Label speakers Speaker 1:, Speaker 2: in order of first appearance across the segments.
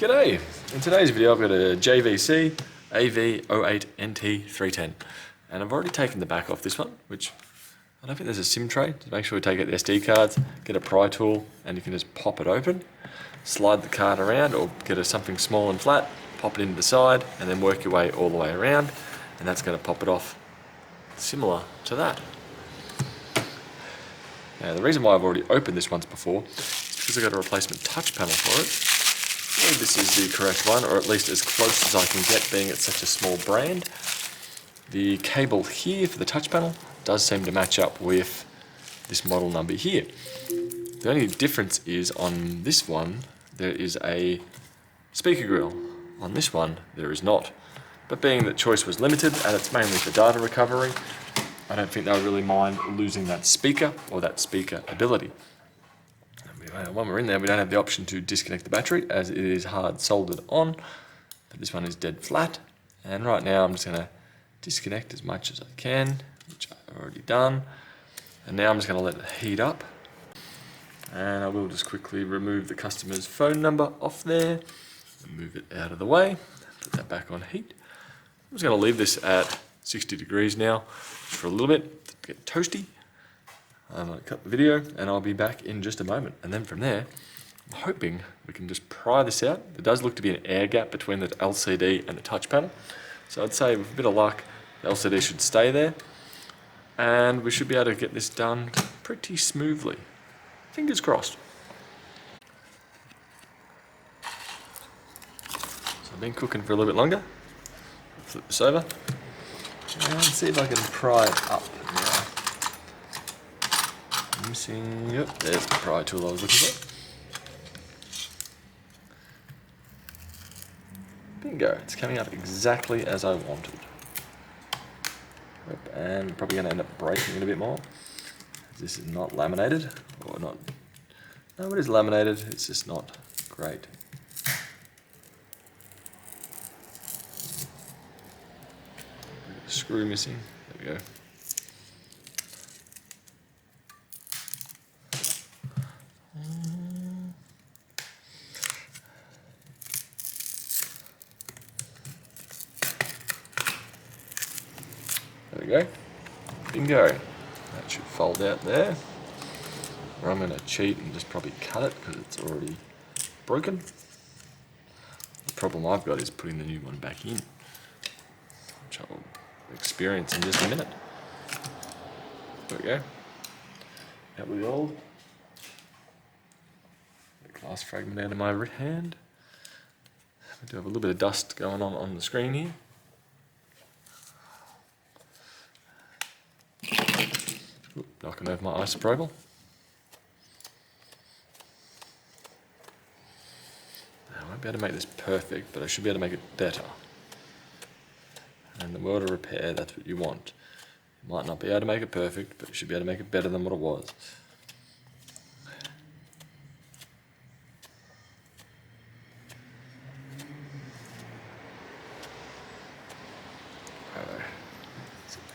Speaker 1: G'day! In today's video I've got a JVC AV-08NT310 and I've already taken the back off this one, which I don't think there's a SIM tray, so make sure we take out the SD cards, get a pry tool and you can just pop it open, slide the card around or get something small and flat, pop it into the side and then work your way all the way around and that's going to pop it off similar to that. Now the reason why I've already opened this once before is because I've got a replacement touch panel for it. I believe this is the correct one, or at least as close as I can get, being it's such a small brand. The cable here for the touch panel does seem to match up with this model number here. The only difference is on this one there is a speaker grill. On this one there is not. But being that choice was limited and it's mainly for data recovery, I don't think they'll really mind losing that speaker or that speaker ability. When we're in there, we don't have the option to disconnect the battery as it is hard soldered on, but this one is dead flat. And right now I'm just going to disconnect as much as I can, which I've already done. And now I'm just going to let it heat up. And I will just quickly remove the customer's phone number off there, and move it out of the way, put that back on heat. I'm just going to leave this at 60 degrees now for a little bit to get toasty. I'm going to cut the video and I'll be back in just a moment. And then from there, I'm hoping we can just pry this out. There does look to be an air gap between the LCD and the touch panel. So I'd say with a bit of luck, the LCD should stay there. And we should be able to get this done pretty smoothly. Fingers crossed. So I've been cooking for a little bit longer. Flip this over. And see if I can pry it up now. Missing, yep, there's the pry tool I was looking for. Bingo, it's coming up exactly as I wanted. Yep, and probably going to end up breaking it a bit more. This is not laminated, or not, no, it is laminated, it's just not great. Screw missing, there we go. There we go. Bingo. That should fold out there. Or I'm going to cheat and just probably cut it because it's already broken. The problem I've got is putting the new one back in, which I'll experience in just a minute. There we go. Out with the old. Glass fragment out of my hand. I do have a little bit of dust going on the screen here. Oop, knocking over my isopropyl. I won't be able to make this perfect, but I should be able to make it better. And in the world of repair, that's what you want. You might not be able to make it perfect, but you should be able to make it better than what it was.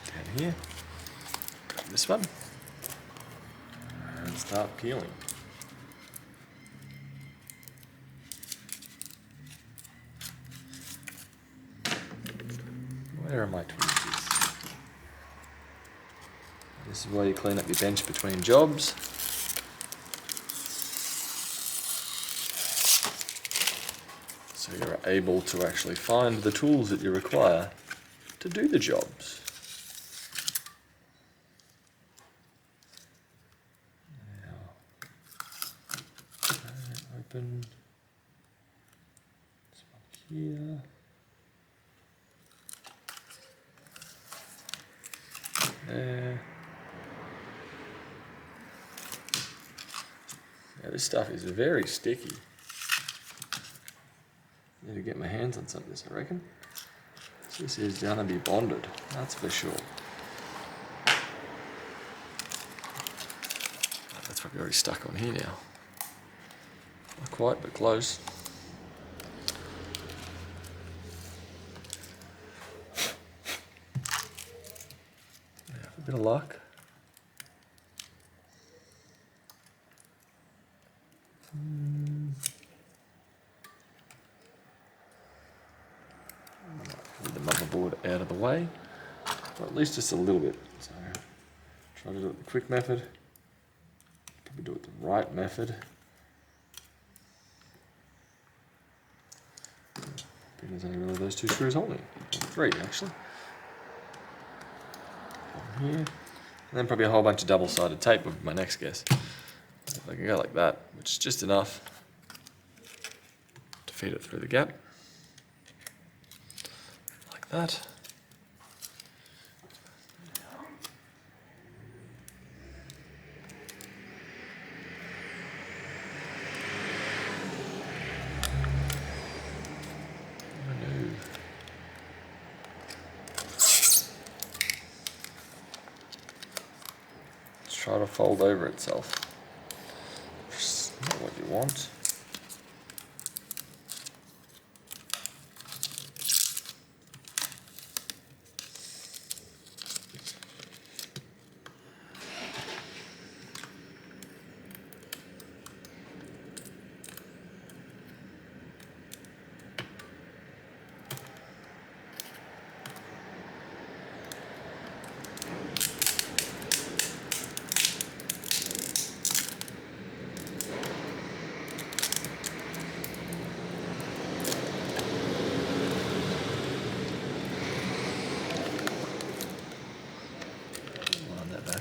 Speaker 1: Down here, grab this one, and start peeling. Where are my tweezers? This is where you clean up your bench between jobs. So you're able to actually find the tools that you require to do the jobs. Now, open this one here. There. Now this stuff is very sticky. Need to get my hands on some of this, I reckon. This is gonna be bonded, that's for sure. That's probably already stuck on here now. Not quite, but close. Now, a bit of luck. motherboard out of the way, or at least just a little bit. So try to do it the quick method, probably do it the right method. There's only really those two screws holding, or three actually. Here, and then probably a whole bunch of double-sided tape with my next guess. If I can go like that, which is just enough to feed it through the gap, like that. Try to fold over itself. Just not what you want.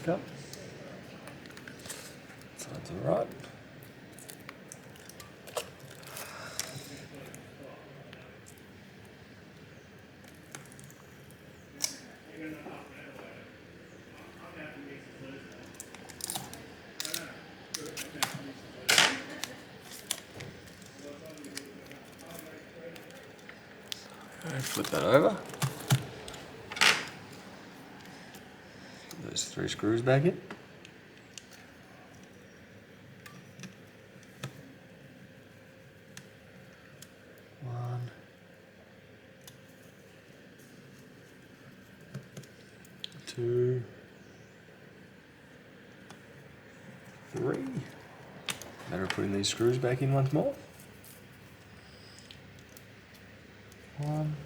Speaker 1: Up. Sides are right. Okay, flip that over. Those three screws back in. One, two, three. Matter of putting these screws back in once more. One.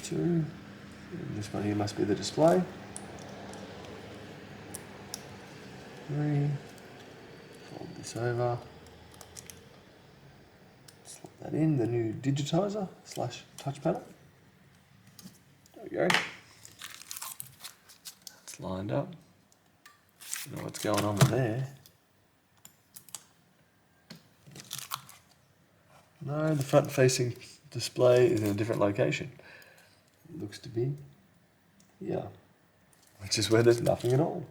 Speaker 1: Two. And this one here must be the display. Three. Fold this over. Slot that in, the new digitizer / touch panel. There we go. It's lined up. You know what's going on with there. No, the front facing display is in a different location. It looks to be here, which is where there's nothing at all.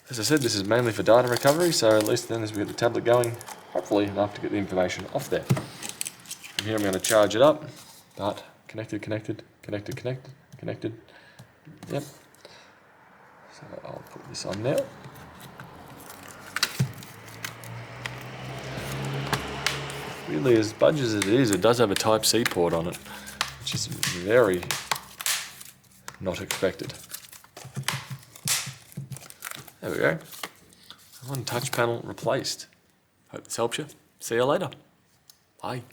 Speaker 1: As I said, this is mainly for data recovery, so at least then as we get the tablet going, hopefully enough to get the information off there. From here I'm going to charge it up, but connected, connected, connected, connected, connected. Yep. So I'll put this on now. Weirdly, as budget as it is, it does have a Type-C port on it, which is very not expected. There we go. One touch panel replaced. Hope this helps you. See you later. Bye.